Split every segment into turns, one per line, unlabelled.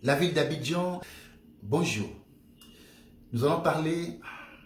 La ville d'Abidjan, bonjour. Nous allons parler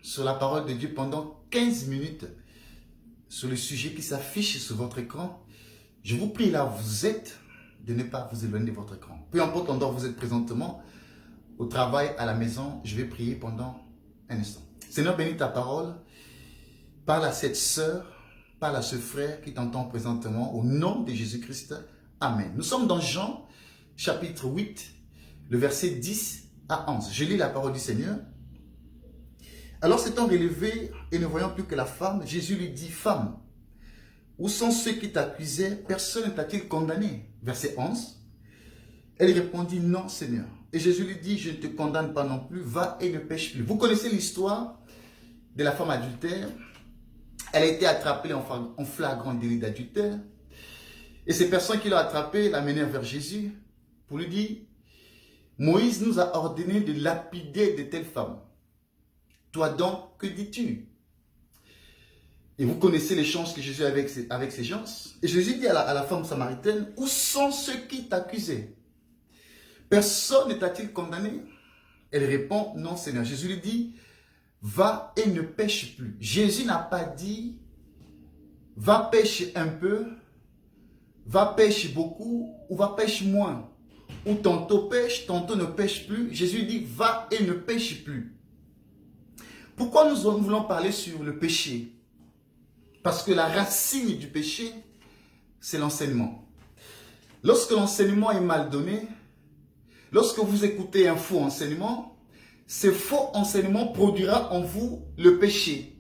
sur la parole de Dieu pendant 15 minutes sur le sujet qui s'affiche sur votre écran. Je vous prie là où vous êtes de ne pas vous éloigner de votre écran. Peu importe l'endroit où vous êtes présentement, au travail, à la maison, je vais prier pendant un instant. Seigneur, bénis ta parole. Parle à cette sœur, parle à ce frère qui t'entend présentement au nom de Jésus-Christ. Amen. Nous sommes dans Jean, chapitre 8, le verset 10 à 11. Je lis la parole du Seigneur. Alors s'étant relevé et ne voyant plus que la femme, Jésus lui dit, « Femme, où sont ceux qui t'accusaient? Personne ne t'a-t-il condamné ?» Verset 11. Elle répondit, « Non, Seigneur. » Et Jésus lui dit, « Je ne te condamne pas non plus, va et ne pêche plus. » Vous connaissez l'histoire de la femme adultère. Elle a été attrapée en flagrant délit d'adultère. Et ces personnes qui l'ont attrapée l'amenèrent vers Jésus pour lui dire, « Moïse nous a ordonné de lapider de telles femmes. Toi donc, que dis-tu » Et vous connaissez l'échange que Jésus a avec ces gens. Et Jésus dit à la femme samaritaine, « Où sont ceux qui t'accusaient? Personne ne t'a-t-il condamné ?» Elle répond, « Non, Seigneur. » Jésus lui dit, « Va et ne pêche plus. » Jésus n'a pas dit, « Va pêcher un peu, va pêcher beaucoup ou va pêcher moins. » Ou tantôt pêche, tantôt ne pêche plus. Jésus dit, « Va et ne pêche plus. » Pourquoi nous voulons parler sur le péché? Parce que la racine du péché, c'est l'enseignement. Lorsque l'enseignement est mal donné, lorsque vous écoutez un faux enseignement, ce faux enseignement produira en vous le péché.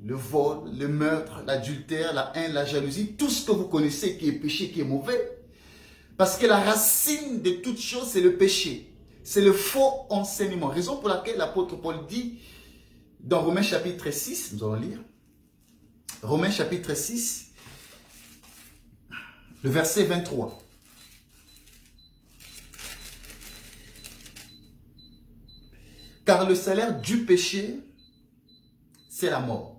Le vol, le meurtre, l'adultère, la haine, la jalousie, tout ce que vous connaissez qui est péché, qui est mauvais. Parce que la racine de toute chose, c'est le péché. C'est le faux enseignement. Raison pour laquelle l'apôtre Paul dit dans Romains chapitre 6, nous allons lire. Romains chapitre 6, le verset 23. Car le salaire du péché, c'est la mort.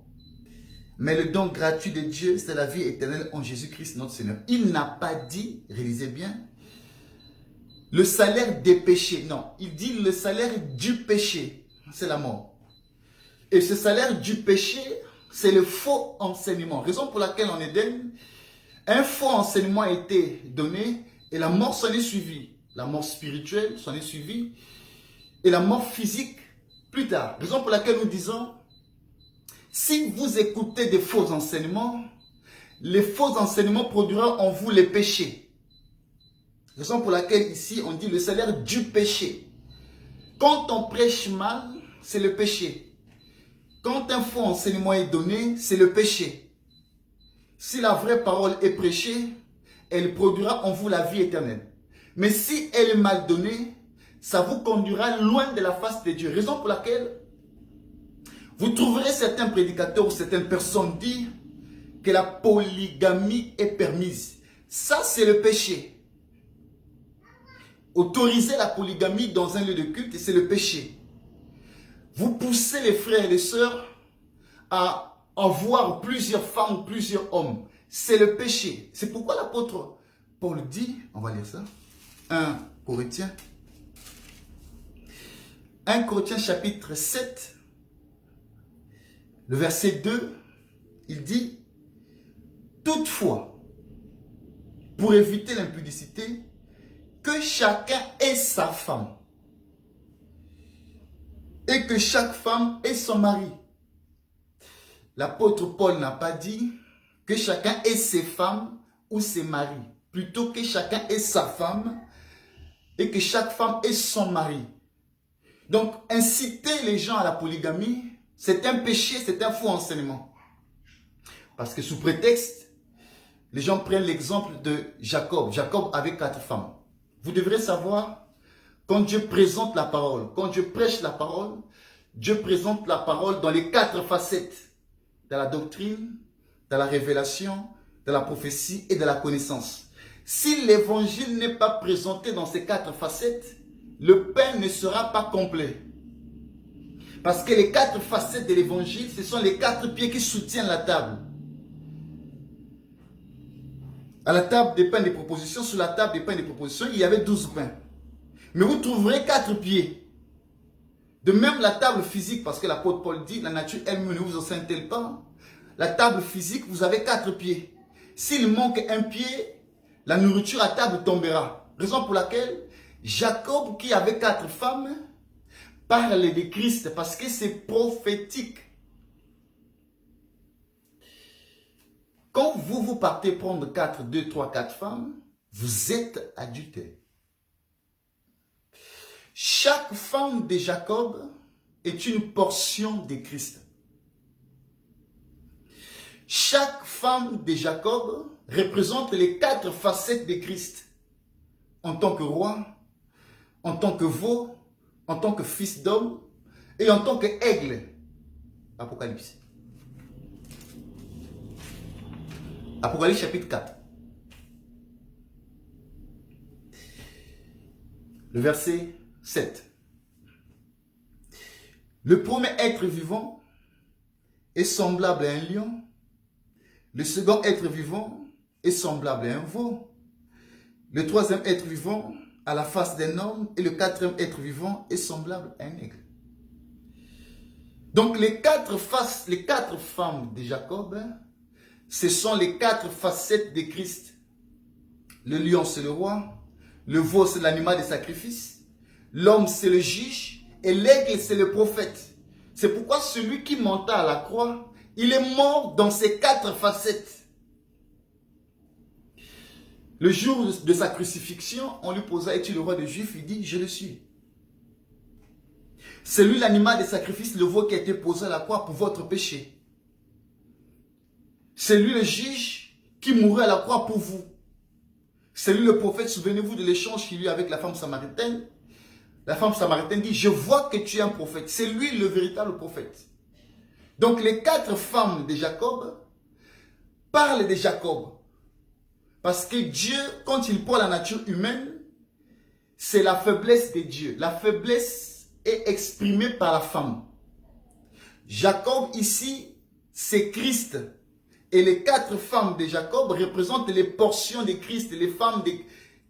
Mais le don gratuit de Dieu, c'est la vie éternelle en Jésus-Christ notre Seigneur. Il n'a pas dit, réalisez bien, le salaire des péchés. Non, il dit le salaire du péché, c'est la mort. Et ce salaire du péché, c'est le faux enseignement. Raison pour laquelle en Éden, un faux enseignement a été donné et la mort s'en est suivie. La mort spirituelle s'en est suivie et la mort physique plus tard. Raison pour laquelle nous disons, si vous écoutez des faux enseignements, les faux enseignements produiront en vous les péchés. Raison pour laquelle ici on dit le salaire du péché. Quand on prêche mal, c'est le péché. Quand un faux enseignement est donné, c'est le péché. Si la vraie parole est prêchée, elle produira en vous la vie éternelle. Mais si elle est mal donnée, ça vous conduira loin de la face de Dieu. Raison pour laquelle vous trouverez certains prédicateurs ou certaines personnes dire que la polygamie est permise. Ça, c'est le péché. Autoriser la polygamie dans un lieu de culte, c'est le péché. Vous poussez les frères et les sœurs à avoir plusieurs femmes ou plusieurs hommes. C'est le péché. C'est pourquoi l'apôtre Paul dit, on va lire ça, 1 Corinthiens chapitre 7, le verset 2, il dit, « Toutefois, pour éviter l'impudicité, que chacun ait sa femme, et que chaque femme ait son mari. » L'apôtre Paul n'a pas dit que chacun ait ses femmes ou ses maris. Plutôt que chacun ait sa femme et que chaque femme ait son mari. Donc, inciter les gens à la polygamie, c'est un péché, c'est un faux enseignement. Parce que sous prétexte, les gens prennent l'exemple de Jacob. Jacob avait 4 femmes. Vous devrez savoir, quand Dieu présente la parole, quand Dieu prêche la parole, Dieu présente la parole dans les 4 facettes. Dans la doctrine, dans la révélation, dans la prophétie et dans la connaissance. Si l'évangile n'est pas présenté dans ces 4 facettes, le pain ne sera pas complet. Parce que les 4 facettes de l'évangile, ce sont les 4 pieds qui soutiennent la table. À la table des pains des propositions, sur la table des pains des propositions, il y avait 12 pains. Mais vous trouverez 4 pieds. De même la table physique, parce que l'apôtre Paul dit, la nature elle-même ne vous enseigne-t-elle pas? La table physique, vous avez 4 pieds. S'il manque un pied, la nourriture à table tombera. Raison pour laquelle Jacob, qui avait 4 femmes, parle de Christ parce que c'est prophétique. Quand vous partez prendre 4, 2, 3, 4 femmes, vous êtes adultère. Chaque femme de Jacob est une portion de Christ. Chaque femme de Jacob représente les 4 facettes de Christ. En tant que roi, en tant que veau, en tant que fils d'homme et en tant qu'aigle. Apocalypse. Apocalypse chapitre 4. Le verset 7. Le premier être vivant est semblable à un lion. Le second être vivant est semblable à un veau. Le troisième être vivant à la face d'un homme et le quatrième être vivant est semblable à un aigle. Donc les 4 faces, les 4 femmes de Jacob, ce sont les 4 facettes de Christ. Le lion c'est le roi, le veau c'est l'animal de sacrifice, l'homme c'est le juge et l'aigle c'est le prophète. C'est pourquoi celui qui monta à la croix, il est mort dans ces 4 facettes. Le jour de sa crucifixion, on lui posa, es-tu le roi des Juifs? Il dit, je le suis. C'est lui l'animal des sacrifices, le veau qui a été posé à la croix pour votre péché. C'est lui le juge qui mourut à la croix pour vous. C'est lui le prophète, souvenez-vous de l'échange qu'il y a eu avec la femme samaritaine. La femme samaritaine dit, je vois que tu es un prophète. C'est lui le véritable prophète. Donc les 4 femmes de Jacob parlent de Jacob. Parce que Dieu, quand il prend la nature humaine, c'est la faiblesse de Dieu. La faiblesse est exprimée par la femme. Jacob ici, c'est Christ. Et les 4 femmes de Jacob représentent les portions de Christ, les femmes de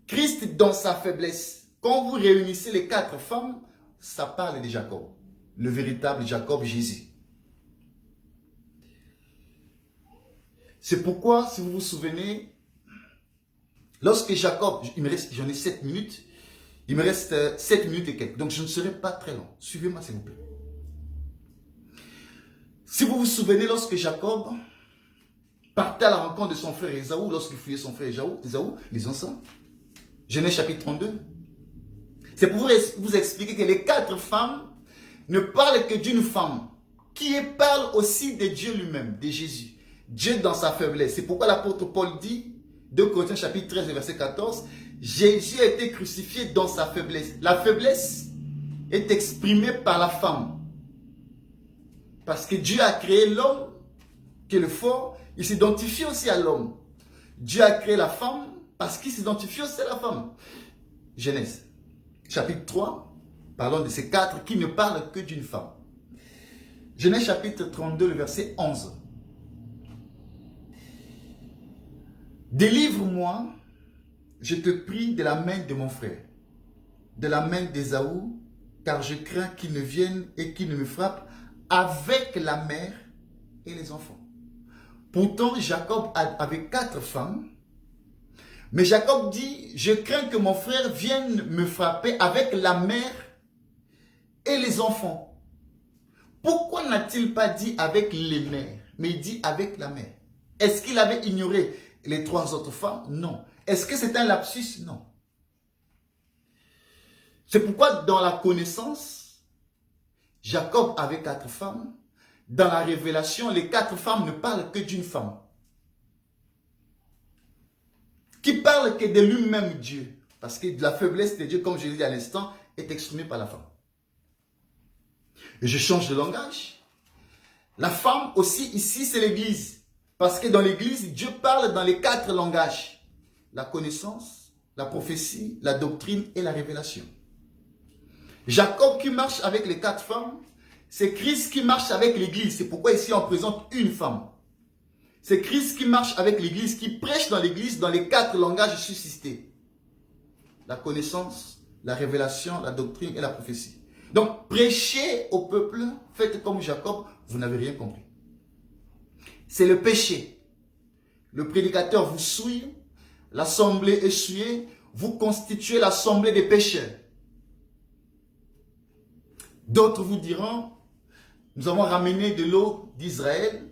Christ dans sa faiblesse. Quand vous réunissez les 4 femmes, ça parle de Jacob. Le véritable Jacob, Jésus. C'est pourquoi, si vous vous souvenez, lorsque Jacob, j'en ai 7 minutes, il me reste 7 minutes et quelques, donc je ne serai pas très long. Suivez-moi s'il vous plaît. Si vous vous souvenez, lorsque Jacob partait à la rencontre de son frère Ésaü, lorsqu'il fuyait son frère Ésaü, lisons ça. Genèse chapitre 32. C'est pour vous expliquer que les 4 femmes ne parlent que d'une femme, qui parle aussi de Dieu lui-même, de Jésus. Dieu dans sa faiblesse. C'est pourquoi l'apôtre Paul dit, 2 Corinthiens chapitre 13, verset 14, Jésus a été crucifié dans sa faiblesse. La faiblesse est exprimée par la femme. Parce que Dieu a créé l'homme, qui est le fort, il s'identifie aussi à l'homme. Dieu a créé la femme, parce qu'il s'identifie aussi à la femme. Genèse, chapitre 3, parlons de ces 4 qui ne parlent que d'une femme. Genèse chapitre 32, le verset 11. Délivre-moi, je te prie, de la main de mon frère, de la main d'Ésaü, car je crains qu'il ne vienne et qu'il ne me frappe avec la mère et les enfants. Pourtant, Jacob avait 4 femmes, mais Jacob dit, je crains que mon frère vienne me frapper avec la mère et les enfants. Pourquoi n'a-t-il pas dit avec les mères, mais il dit avec la mère? Est-ce qu'il avait ignoré les 3 autres femmes? Non. Est-ce que c'est un lapsus? Non. C'est pourquoi dans la connaissance, Jacob avait 4 femmes. Dans la révélation, les 4 femmes ne parlent que d'une femme. Qui parle que de lui-même Dieu. Parce que la faiblesse de Dieu, comme je l'ai dit à l'instant, est exprimée par la femme. Et je change de langage. La femme aussi, ici, c'est l'église. Parce que dans l'église, Dieu parle dans les 4 langages. La connaissance, la prophétie, la doctrine et la révélation. Jacob qui marche avec les 4 femmes, c'est Christ qui marche avec l'église. C'est pourquoi ici on présente une femme. C'est Christ qui marche avec l'église, qui prêche dans l'église dans les 4 langages suscités. La connaissance, la révélation, la doctrine et la prophétie. Donc, prêchez au peuple, faites comme Jacob, vous n'avez rien compris. C'est le péché. Le prédicateur vous souille, l'assemblée est souillée, vous constituez l'assemblée des pécheurs. D'autres vous diront, nous avons ramené de l'eau d'Israël,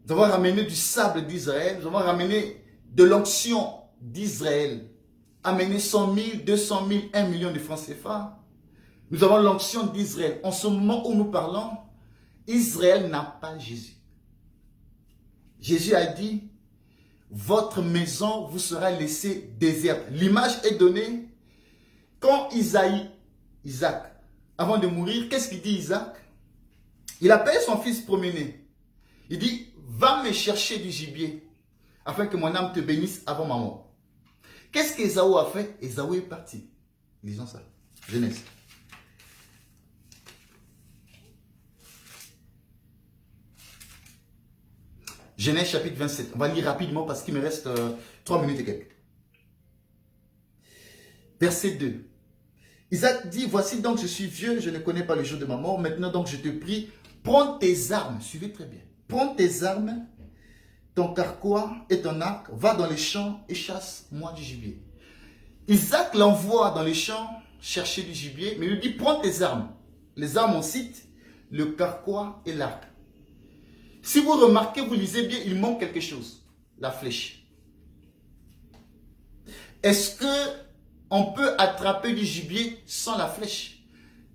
nous avons ramené du sable d'Israël, nous avons ramené de l'onction d'Israël, amené 100 000, 200 000, 1 million de francs CFA. Nous avons l'onction d'Israël. En ce moment où nous parlons, Israël n'a pas Jésus. Jésus a dit, votre maison vous sera laissée déserte. L'image est donnée quand Isaac, avant de mourir, qu'est-ce qu'il dit Isaac? Il appelle son fils promener. Il dit, va me chercher du gibier afin que mon âme te bénisse avant ma mort. Qu'est-ce qu'Ésaü a fait? Ésaü est parti. Lisons ça. Genèse. Genèse chapitre 27. On va lire rapidement parce qu'il me reste 3 minutes et quelques. Verset 2. Isaac dit, voici donc je suis vieux, je ne connais pas le jour de ma mort. Maintenant donc je te prie, prends tes armes. Suivez très bien. Prends tes armes, ton carquois et ton arc, va dans les champs et chasse-moi du gibier. Isaac l'envoie dans les champs chercher du gibier, mais il lui dit, prends tes armes. Les armes, on cite le carquois et l'arc. Si vous remarquez, vous lisez bien, il manque quelque chose. La flèche. Est-ce qu'on peut attraper du gibier sans la flèche?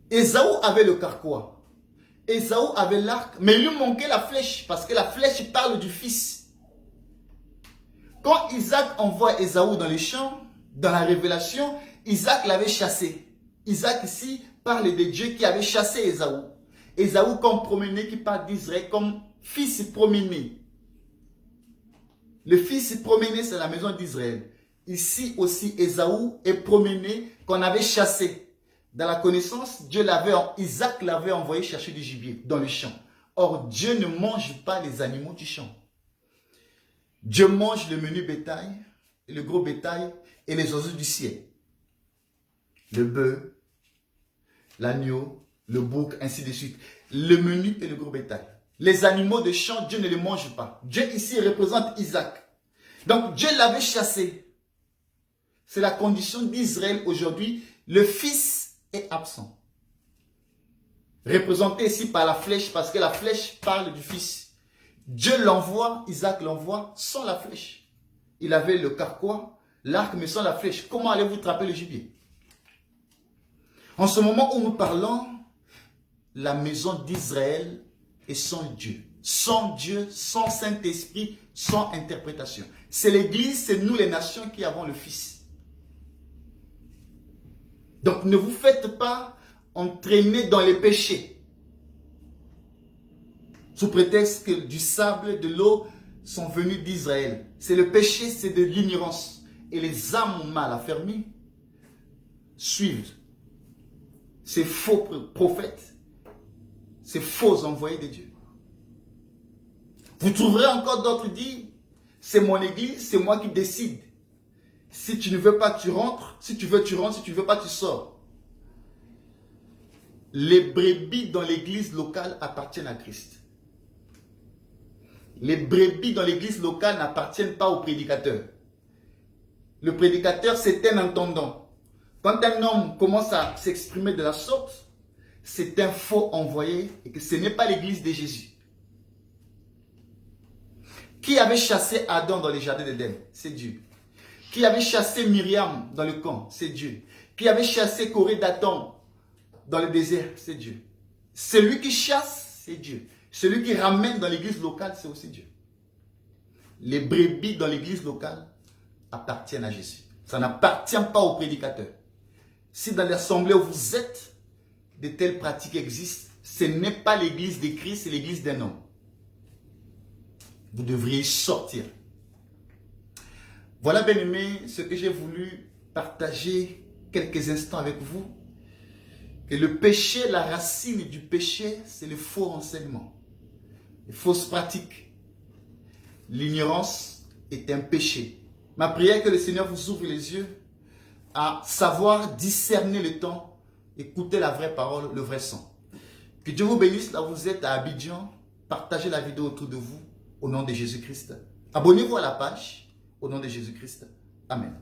Ésaü avait le carquois. Ésaü avait l'arc, mais il lui manquait la flèche, parce que la flèche parle du fils. Quand Isaac envoie Ésaü dans les champs, dans la révélation, Isaac l'avait chassé. Isaac ici parle de Dieu qui avait chassé Ésaü. Ésaü comme promené qui parle d'Israël comme fils promené. Le fils promené, c'est la maison d'Israël. Ici aussi, Ésaü est promené qu'on avait chassé. Dans la connaissance, Isaac l'avait envoyé chercher du gibier dans le champ. Or, Dieu ne mange pas les animaux du champ. Dieu mange le menu bétail, le gros bétail et les oiseaux du ciel. Le bœuf, l'agneau, le bouc, ainsi de suite. Le menu et le gros bétail. Les animaux de champ, Dieu ne les mange pas. Dieu ici représente Isaac. Donc Dieu l'avait chassé. C'est la condition d'Israël aujourd'hui. Le fils est absent. Représenté ici par la flèche, parce que la flèche parle du fils. Dieu l'envoie, Isaac l'envoie sans la flèche. Il avait le carquois, l'arc, mais sans la flèche. Comment allez-vous attraper le gibier? En ce moment où nous parlons, la maison d'Israël est sans Dieu. Sans Dieu, sans Saint-Esprit, sans interprétation. C'est l'Église, c'est nous les nations qui avons le Fils. Donc ne vous faites pas entraîner dans les péchés. Sous prétexte que du sable, de l'eau sont venus d'Israël. C'est le péché, c'est de l'ignorance. Et les âmes mal affermies suivent ces faux prophètes, ces faux envoyés de Dieu. Vous trouverez encore d'autres dire, c'est mon église, c'est moi qui décide. Si tu ne veux pas, tu rentres. Si tu veux, tu rentres. Si tu ne veux pas, tu sors. Les brebis dans l'église locale appartiennent à Christ. Les brebis dans l'église locale n'appartiennent pas au prédicateur. Le prédicateur, c'est un entendant. Quand un homme commence à s'exprimer de la sorte, c'est un faux envoyé et que ce n'est pas l'église de Jésus. Qui avait chassé Adam dans les jardins d'Éden? C'est Dieu. Qui avait chassé Myriam dans le camp? C'est Dieu. Qui avait chassé Corée Dathan dans le désert? C'est Dieu. Celui qui chasse, c'est Dieu. Celui qui ramène dans l'église locale, c'est aussi Dieu. Les brebis dans l'église locale appartiennent à Jésus. Ça n'appartient pas au prédicateur. Si dans l'assemblée où vous êtes, de telles pratiques existent, ce n'est pas l'église de Christ, c'est l'église d'un homme. Vous devriez sortir. Voilà, bien-aimés, ce que j'ai voulu partager quelques instants avec vous. Que le péché, la racine du péché, c'est le faux enseignement. Les fausses pratiques. L'ignorance est un péché. Ma prière est que le Seigneur vous ouvre les yeux à savoir discerner le temps, écouter la vraie parole, le vrai son. Que Dieu vous bénisse, là vous êtes à Abidjan, partagez la vidéo autour de vous au nom de Jésus-Christ. Abonnez-vous à la page au nom de Jésus-Christ. Amen.